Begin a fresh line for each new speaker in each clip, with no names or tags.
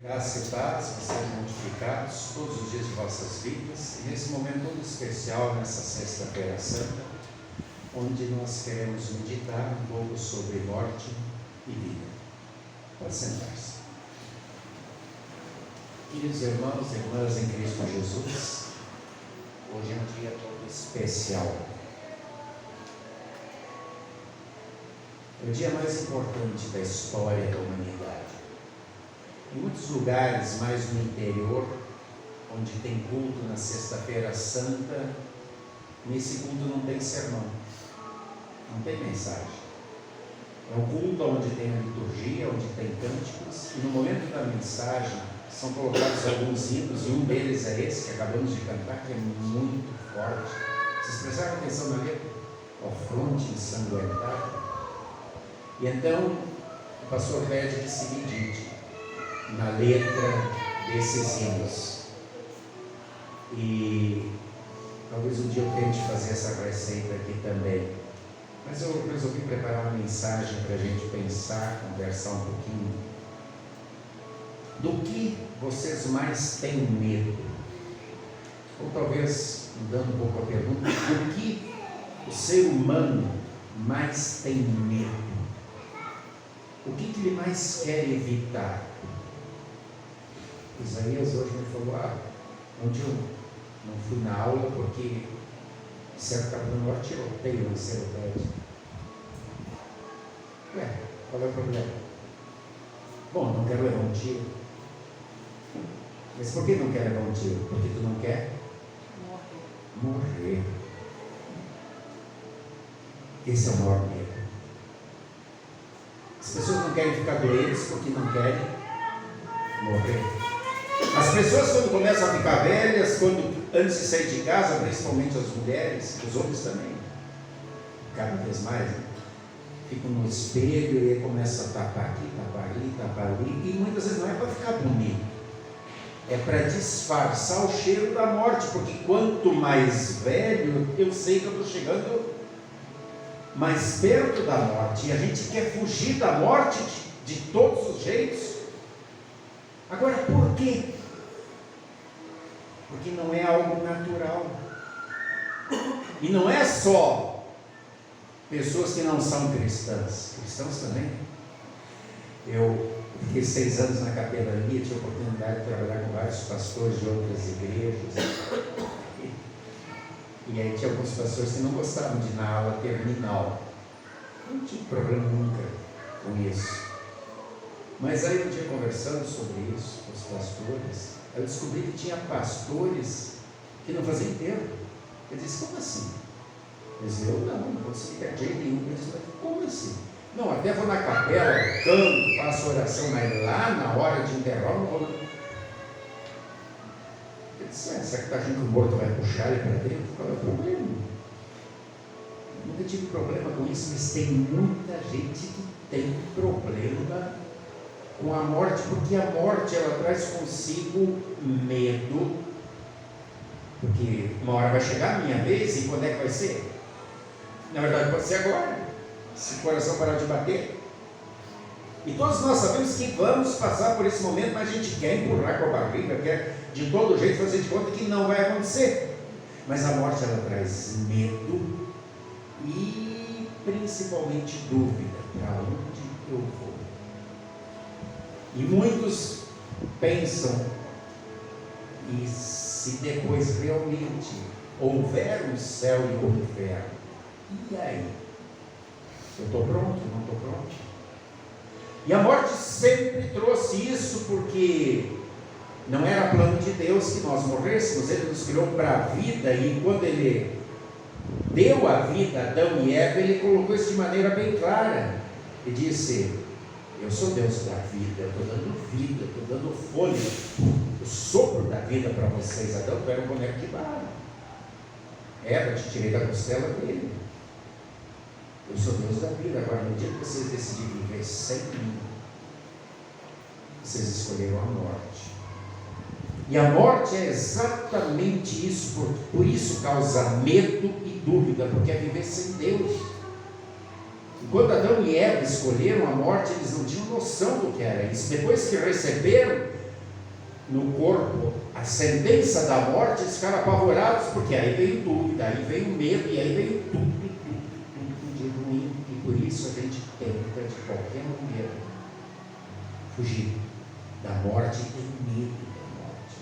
Graça e paz, sejam multiplicados todos os dias de vossas vidas, e nesse momento todo especial, nessa Sexta-feira Santa, onde nós queremos meditar um pouco sobre morte e vida. Pode sentar-se. Queridos irmãos e irmãs em Cristo Jesus, hoje é um dia todo especial. É o dia mais importante da história da humanidade. Em muitos lugares, mais no interior, onde tem culto na Sexta-feira Santa, nesse culto não tem sermão, não tem mensagem. É um culto onde tem a liturgia, onde tem cânticos, e no momento da mensagem são colocados alguns hinos, e um deles é esse que acabamos de cantar, que é muito forte. Vocês prestaram atenção na letra? Ó fronte ensanguentada. E então o pastor pede que se medite na letra desses hinos, e talvez um dia eu tente fazer essa receita aqui também, mas eu resolvi preparar uma mensagem para a gente pensar, conversar um pouquinho. Do que vocês mais têm medo? Ou talvez, mudando um pouco a pergunta, do que o ser humano mais tem medo? O que ele mais quer evitar? Isaías hoje me falou, onde eu não fui na aula porque disseram que estava no maior tiroteio no ensino médio. Qual é o problema? Bom, não quero levar um tiro. Mas por que não quer levar um tiro? Porque tu não quer morrer. Esse é o maior medo. As pessoas não querem ficar doentes porque não querem morrer. As pessoas, quando começam a ficar velhas, antes de sair de casa, principalmente as mulheres, os homens também, cada vez mais, ficam no espelho e começam a tapar aqui, tapar ali, tapar ali, e muitas vezes não é para ficar bonito, é para disfarçar o cheiro da morte, porque quanto mais velho, eu sei que eu estou chegando mais perto da morte, e a gente quer fugir da morte de todos os jeitos. Agora, por quê? Porque não é algo natural. E não é só pessoas que não são cristãs. Cristãos também. Eu fiquei 6 anos na capelania, tive a oportunidade de trabalhar com vários pastores de outras igrejas. E aí tinha alguns pastores que não gostavam de ir na aula terminal. Não tive problema nunca com isso. Mas aí um dia conversando sobre isso com os pastores, eu descobri que tinha pastores que não faziam enterro. Eu disse, como assim? Eu disse, eu não consegui ter jeito nenhum. Eu disse, mas como assim? Não, até vou na capela, canto, faço oração, mas lá na hora de enterrar não vou. Eu disse, será que está achando que o morto vai puxar ele para dentro? Qual é o problema? Nunca tive problema com isso, mas tem muita gente que tem problema com a morte, porque a morte ela traz consigo medo, porque uma hora vai chegar a minha vez, e quando é que vai ser? Na verdade pode ser agora, se o coração parar de bater. E todos nós sabemos que vamos passar por esse momento, mas a gente quer empurrar com a barriga, quer de todo jeito fazer de conta que não vai acontecer. Mas a morte ela traz medo e principalmente dúvida: para onde eu vou? E muitos pensam, e se depois realmente houver um céu e um inferno, e aí? Eu estou pronto? Não estou pronto? E a morte sempre trouxe isso, porque não era plano de Deus que nós morrêssemos. Ele nos criou para a vida, e quando Ele deu a vida a Adão e Eva, Ele colocou isso de maneira bem clara. Ele disse: eu sou Deus da vida, eu estou dando vida, estou dando fôlego, o sopro da vida para vocês. Adão, tu era um boneco de barro. Eva, te tirei da costela dele. Eu sou Deus da vida. Agora, no dia que vocês decidirem viver sem mim, vocês escolheram a morte. E a morte é exatamente isso, por isso causa medo e dúvida, porque é viver sem Deus. E quando Adão e Eva escolheram a morte, eles não tinham noção do que era isso. Depois que receberam, no corpo a sentença da morte, eles ficaram apavorados, porque aí veio dúvida, aí veio medo, e aí veio tudo de ruim. E por isso a gente tenta de qualquer maneira fugir da morte e tem medo da morte.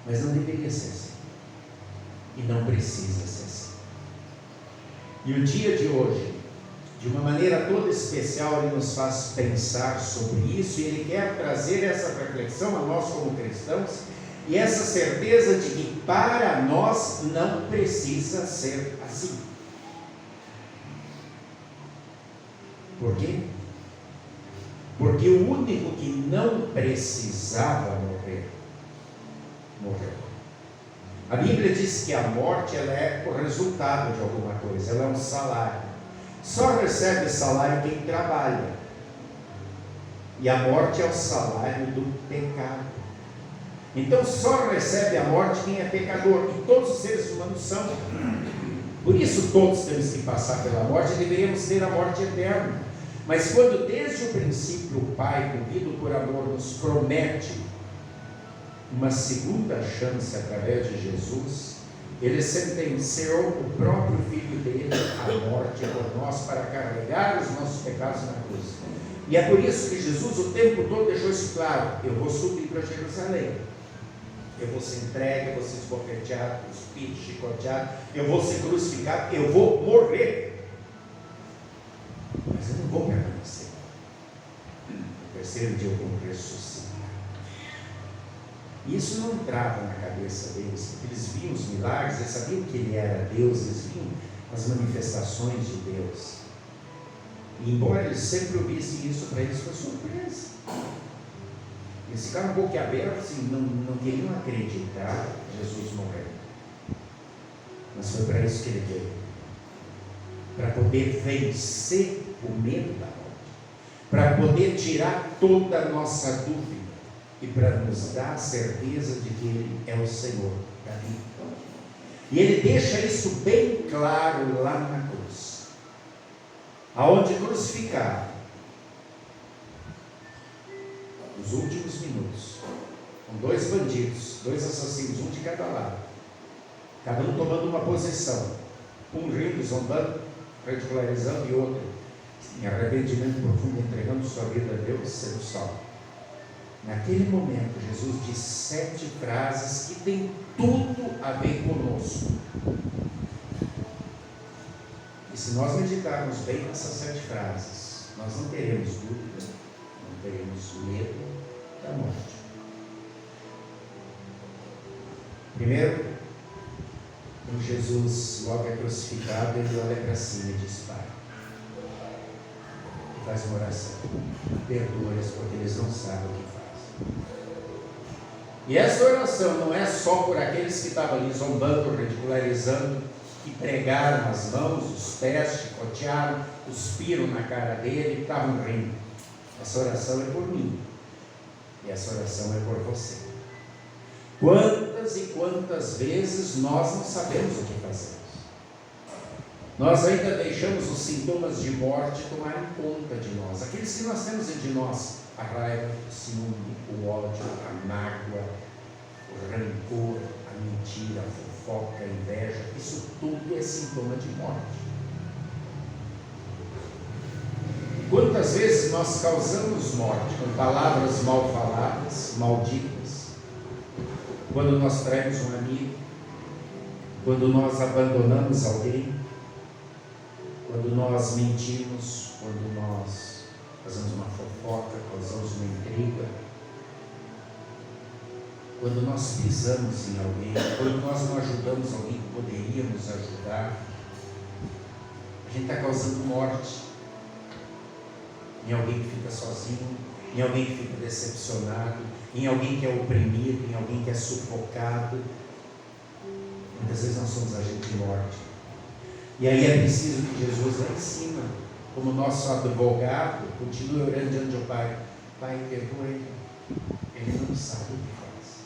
Mas não deveria ser assim. E não precisa ser assim. E o dia de hoje, de uma maneira toda especial, ele nos faz pensar sobre isso, e ele quer trazer essa reflexão a nós como cristãos, e essa certeza de que para nós não precisa ser assim. Por quê? Porque o único que não precisava morrer, morreu. A Bíblia diz que a morte ela é o resultado de alguma coisa, ela é um salário. Só recebe salário quem trabalha. E a morte é o salário do pecado. Então só recebe a morte quem é pecador. E todos os seres humanos são. Por isso todos temos que passar pela morte e deveríamos ter a morte eterna. Mas quando desde o princípio o Pai, movido por amor, nos promete uma segunda chance através de Jesus, ele sentenciou o próprio Filho dele à morte por nós, para carregar os nossos pecados na cruz. E é por isso que Jesus o tempo todo deixou isso claro: eu vou subir para Jerusalém, eu vou ser entregue, eu vou ser esbofeteado, cuspido, chicoteado, eu vou ser crucificado, eu vou morrer, mas eu não vou permanecer. No terceiro dia eu vou ressuscitar. Isso não entrava na cabeça deles, porque eles viam os milagres, eles sabiam que ele era Deus, eles viam as manifestações de Deus. E embora eles sempre ouvissem isso, para eles foi surpresa. Eles ficaram boquiabertos e não queriam acreditar que Jesus morreu. Mas foi para isso que ele veio, para poder vencer o medo da morte, para poder tirar toda a nossa dúvida, e para nos dar a certeza de que Ele é o Senhor da vida. E Ele deixa isso bem claro lá na cruz, aonde crucificado, nos últimos minutos, com dois bandidos, dois assassinos, um de cada lado, cada um tomando uma posição, um rindo, zombando, ridicularizando, e outro em arrependimento profundo, entregando sua vida a Deus, sendo salvo. Naquele momento, Jesus diz 7 frases que tem tudo a ver conosco. E se nós meditarmos bem nessas 7 frases, nós não teremos dúvida, não teremos medo da morte. Primeiro, quando Jesus logo é crucificado, ele olha para cima e diz: Pai, e faz uma oração: perdoa-lhes, porque eles não sabem o que fazem. E essa oração não é só por aqueles que estavam ali zombando, ridicularizando, que pregaram as mãos, os pés, chicotearam, cuspiram na cara dele e estavam rindo. Essa oração é por mim, e essa oração é por você. Quantas e quantas vezes nós não sabemos o que fazemos? Nós ainda deixamos os sintomas de morte tomarem conta de nós, aqueles que nós temos dentro de nós: a raiva, o ciúme, o ódio, a mágoa, o rancor, a mentira, a fofoca, a inveja. Isso tudo é sintoma de morte. Quantas vezes nós causamos morte com palavras mal faladas, malditas, quando nós traímos um amigo, quando nós abandonamos alguém, quando nós mentimos, quando nós fazemos uma fofoca, causamos uma intriga, quando nós pisamos em alguém, quando nós não ajudamos alguém que poderíamos ajudar, a gente está causando morte em alguém que fica sozinho, em alguém que fica decepcionado, em alguém que é oprimido, em alguém que é sufocado. Muitas vezes nós somos agentes de morte. E aí é preciso que Jesus lá em cima, como nosso advogado, continue orando diante do Pai: Pai, perdoa ele não sabe o que faz.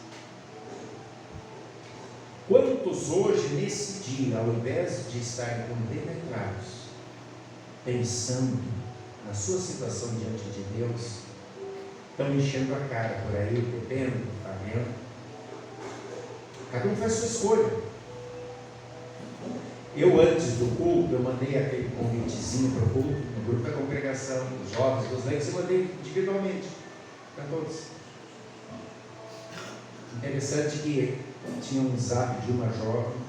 Quantos hoje, nesse dia, ao invés de estarem compenetrados, pensando na sua situação diante de Deus, estão enchendo a cara por aí, bebendo, fazendo. Cada um faz sua escolha. Eu, antes do culto, eu mandei aquele convitezinho para o culto, no grupo da congregação, dos jovens, dos leigos, eu mandei individualmente para todos. Interessante que tinha um zap de uma jovem,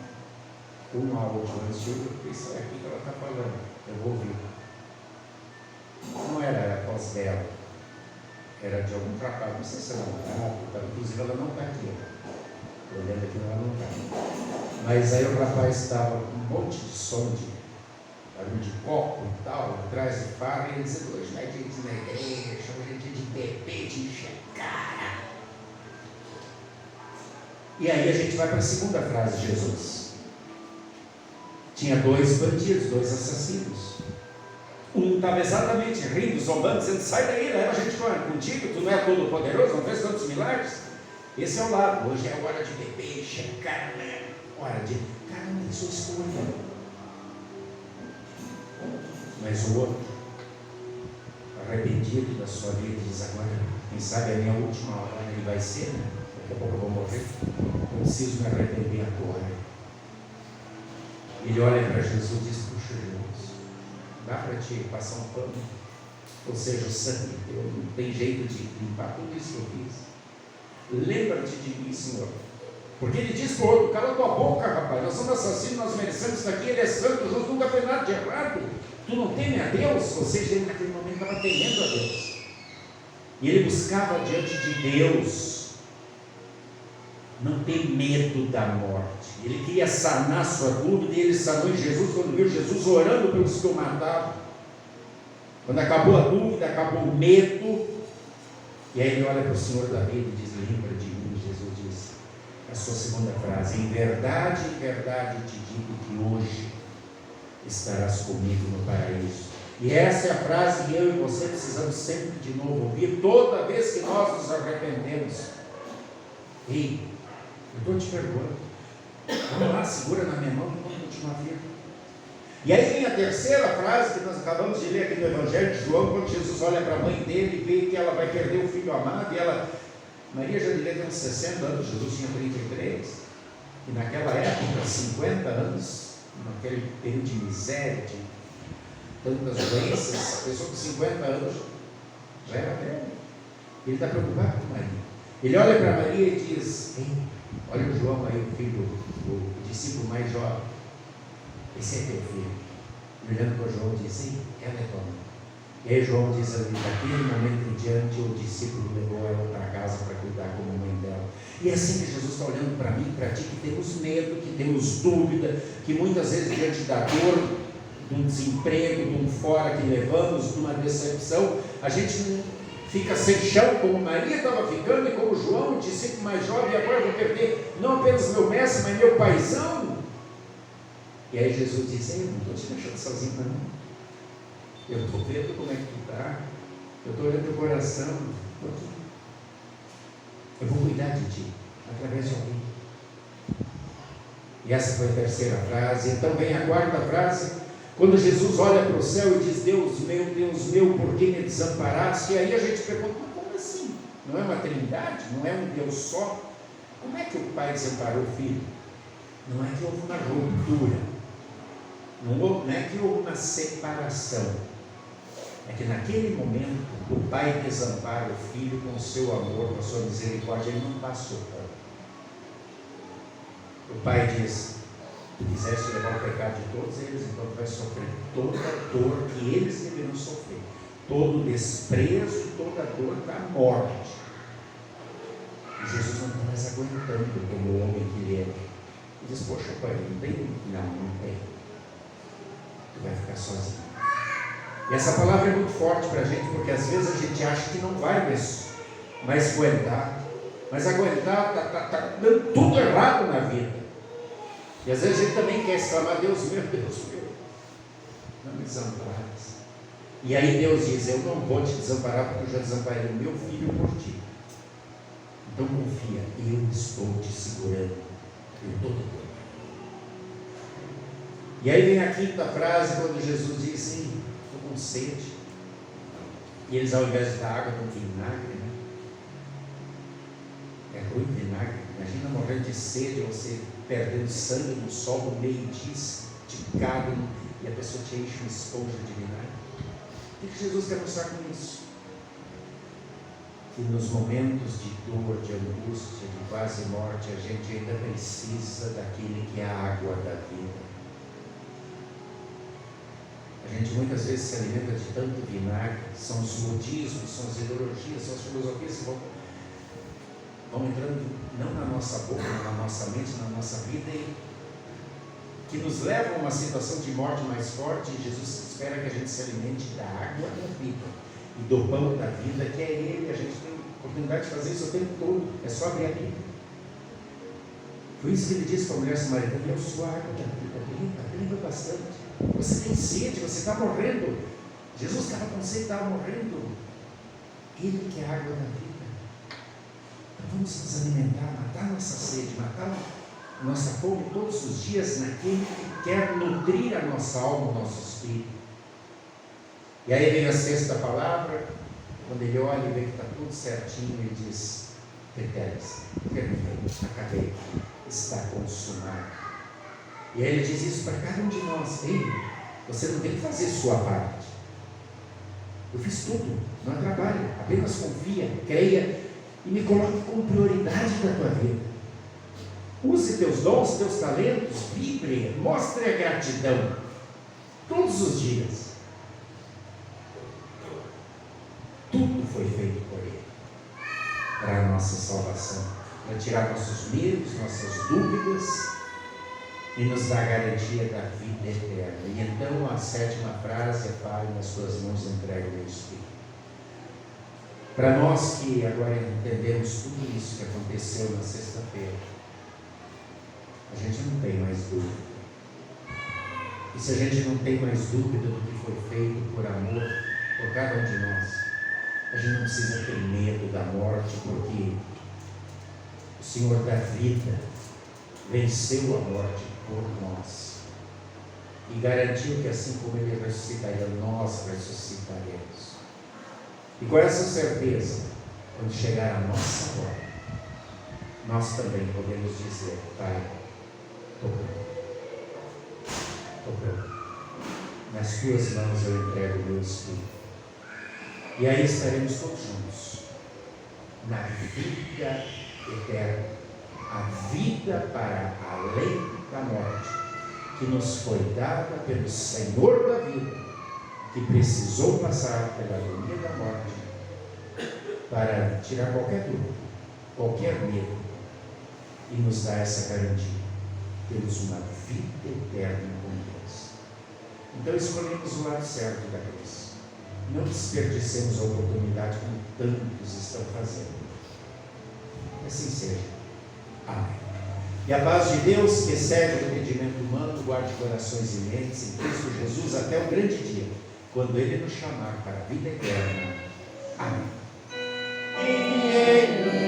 uma aula antes, eu pensei, é aqui que ela está falando, eu vou ouvir. Não era a voz dela, era de algum trabalho, não sei se era namorado, inclusive ela não está aqui. Olhando aqui, ela não está. Mas aí o rapaz estava com um monte de som de barulho de copo e tal, atrás do fardo, e ele dizia, hoje não é dia de igreja, hoje é dia de beber, de encher a cara. E aí a gente vai para a segunda frase de Jesus. Tinha dois bandidos, dois assassinos. Um estava exatamente rindo, zombando, dizendo, sai daí, leva a gente contigo, tu não é todo poderoso, não fez tantos milagres. Esse é o lado, hoje é hora de beber, checar, né? Hora de, cada um tem sua escolha. Mas o outro, arrependido da sua vida, diz, agora, quem sabe a minha última hora ele vai ser, né? Daqui a pouco eu vou morrer, eu preciso me arrepender agora. Ele olha para Jesus e diz, puxa Jesus, dá para te passar um pano? Ou seja, o sangue de Deus, não tem jeito de limpar tudo isso que eu fiz. Lembra-te de mim, Senhor. Porque ele diz para o outro, cala tua boca, rapaz, nós somos assassinos, nós merecemos isso aqui, ele é santo, Jesus nunca fez nada de errado. Tu não teme a Deus? Ou seja, ele naquele momento estava temendo a Deus. E ele buscava diante de Deus não ter medo da morte. Ele queria sanar sua dúvida, e ele sanou em Jesus quando viu Jesus orando pelos que o matavam. Quando acabou a dúvida, acabou o medo. E aí ele olha para o Senhor da vida e diz, lembra de mim, Jesus diz, a sua segunda frase, em verdade te digo que hoje estarás comigo no paraíso. E essa é a frase que eu e você precisamos sempre de novo ouvir, toda vez que nós nos arrependemos. Ei, eu estou te perguntando, vamos lá, segura na minha mão e vamos continuar firme. E aí vem a terceira frase que nós acabamos de ler aqui no Evangelho de João, quando Jesus olha para a mãe dele e vê que ela vai perder o filho amado, e ela, Maria já devia ter uns 60 anos, Jesus tinha 33, e naquela época, 50 anos, naquele período de miséria, de tantas doenças, a pessoa com 50 anos já era velha. Ele está preocupado com Maria. Ele olha para Maria e diz, olha o João aí, o filho, o discípulo mais jovem, esse é teu filho. E olhando para João diz, ela é tua mãe. E aí João diz ali, daquele momento em diante o discípulo levou ela para casa para cuidar como mãe dela. E é assim que Jesus está olhando para mim, para ti, que temos medo, que temos dúvida, que muitas vezes diante da dor, de um desemprego, de um fora que levamos, de uma decepção, a gente fica sem chão, como Maria estava ficando, e como João, o discípulo mais jovem, e agora eu vou perder não apenas meu mestre, mas meu paizão. E aí Jesus diz, eu não estou te deixando sozinho não. Eu estou vendo como é que tu está, eu estou olhando teu coração, eu vou cuidar de ti, através de alguém. E essa foi a terceira frase. Então vem a quarta frase, quando Jesus olha para o céu e diz, Deus meu, por que me desamparaste? E aí a gente pergunta, como assim? Não é uma trindade? Não é um Deus só? Como é que o Pai desamparou o Filho? Não é que houve uma ruptura, não é que houve uma separação, é que naquele momento o Pai desampara o Filho com o seu amor, com a sua misericórdia, ele não passa o pano. O Pai diz, tu quiseste levar o pecado de todos eles, então tu vai sofrer toda a dor que eles deverão sofrer, todo o desprezo, toda a dor da morte. E Jesus não está mais aguentando como o homem que ele é. Ele diz, poxa Pai, não tem? Não tem. Tu vai ficar sozinho. E essa palavra é muito forte para a gente, porque às vezes a gente acha que não vai mais aguentar. Mas aguentar está dando tudo errado na vida. E às vezes a gente também quer exclamar, Deus meu, não me desampares. E aí Deus diz, eu não vou te desamparar, porque eu já desamparei o meu filho por ti. Então confia, eu estou te segurando, eu estou te cuidando. E aí vem a quinta frase, quando Jesus diz, estou com sede. E eles, ao invés da água, dão vinagre, né? ruim vinagre. Imagina morrendo de sede, você perdendo sangue no sol no meio-dia, esticado, e a pessoa te enche uma esponja de vinagre. O que Jesus quer mostrar com isso? Que nos momentos de dor, de angústia, de quase morte, a gente ainda precisa daquele que é a água da vida. A gente muitas vezes se alimenta de tanto vinagre, são os modismos, são as ideologias, são as filosofias que vão entrando não na nossa boca, mas na nossa mente, na nossa vida, e que nos levam a uma situação de morte mais forte. E Jesus espera que a gente se alimente da água da vida e do pão da vida, que é Ele. A gente tem a oportunidade de fazer isso o tempo todo, é só abrir a Bíblia. Foi isso que ele disse para a mulher samaritana: eu sou a água da vida, brinca bastante. Você tem sede, você está morrendo. Jesus estava com sede, estava morrendo. Ele que é a água da vida. Então vamos nos alimentar, matar nossa sede, matar nossa fome todos os dias naquele que quer nutrir a nossa alma, o nosso espírito. E aí vem a sexta palavra. Quando ele olha e vê que está tudo certinho, ele diz: pretérese, terminei, acabei, está consumado. E aí ele diz isso para cada um de nós: ei, você não tem que fazer sua parte. Eu fiz tudo, não é trabalho, apenas confia, creia e me coloque como prioridade da tua vida. Use teus dons, teus talentos, vibre, mostre a gratidão todos os dias. Tudo foi feito por Ele para a nossa salvação, para tirar nossos medos, nossas dúvidas e nos dar a garantia da vida eterna. E então a sétima frase é: Pai, nas tuas mãos entrego o meu espírito. Para nós que agora entendemos tudo isso que aconteceu na sexta-feira, a gente não tem mais dúvida. E se a gente não tem mais dúvida do que foi feito por amor por cada um de nós, a gente não precisa ter medo da morte, porque o Senhor da vida venceu a morte por nós e garantiu que assim como Ele ressuscitaria, nós ressuscitaremos. E com essa certeza, quando chegar a nossa hora, nós também podemos dizer: Pai, estou pronto, nas tuas mãos eu entrego o meu espírito. E aí estaremos todos juntos na vida eterna, a vida para além da morte, que nos foi dada pelo Senhor da vida, que precisou passar pela agonia da morte para tirar qualquer dúvida, qualquer medo, e nos dar essa garantia: temos uma vida eterna com Deus. Então escolhemos o lado certo da cruz. Não desperdicemos a oportunidade como tantos estão fazendo. Assim seja. Amém. E a paz de Deus, que excede o entendimento humano, guarde corações e mentes em Cristo Jesus até o grande dia, quando Ele nos chamar para a vida eterna. Amém.